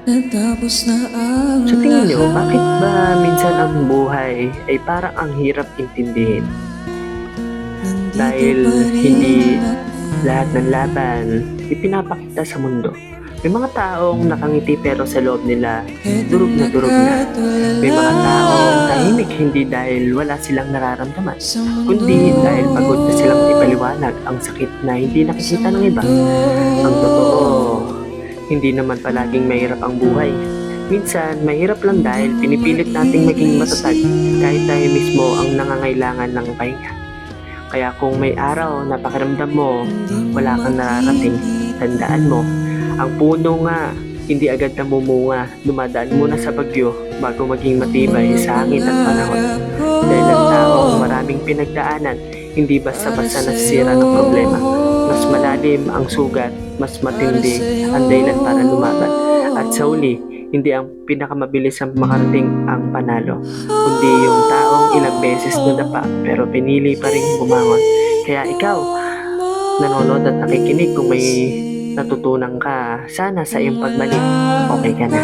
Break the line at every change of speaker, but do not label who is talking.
natapos na ang
Sa tingin nyo, bakit ba
lahat.
minsan ang buhay ay parang ang hirap intindihin?
Nandito
Dahil
pa rin
hindi
ako.
lahat ng laban ipinapakita sa mundo. May mga taong nakangiti pero sa loob nila
Etong
durog na durog na. May
nakatulala
mga taong tahimik hindi dahil wala silang nararamdaman,
sa mundo,
kundi dahil pagod na silang ipaliwanag ang sakit na hindi
sa
nakikita ng iba.
mundo.
Ang totoo, hindi naman palaging mahirap ang buhay. Minsan, mahirap lang dahil pinipilit nating maging matatag kahit tayo mismo ang nangangailangan ng pahinga. Kaya kung may araw na pakiramdam mo wala kang nararating, tandaan mo, ang puno nga hindi agad namumunga, dumadaan muna sa bagyo bago maging matibay sa hangin at panahon. Dahil ang taong maraming pinagdaanan, hindi basta-basta nasisira ng problema. Mas malalim ang sugat, mas matindi ang dahilan para lumaban. At sa uli, hindi ang pinakamabilis ang makarating ang panalo, kundi yung taong ilang beses nadapa pero pinili pa rin bumangon. Kaya ikaw, nanonood at nakikinig, kung may natutunan ka sana sa iyong pagbalik, okay ka na.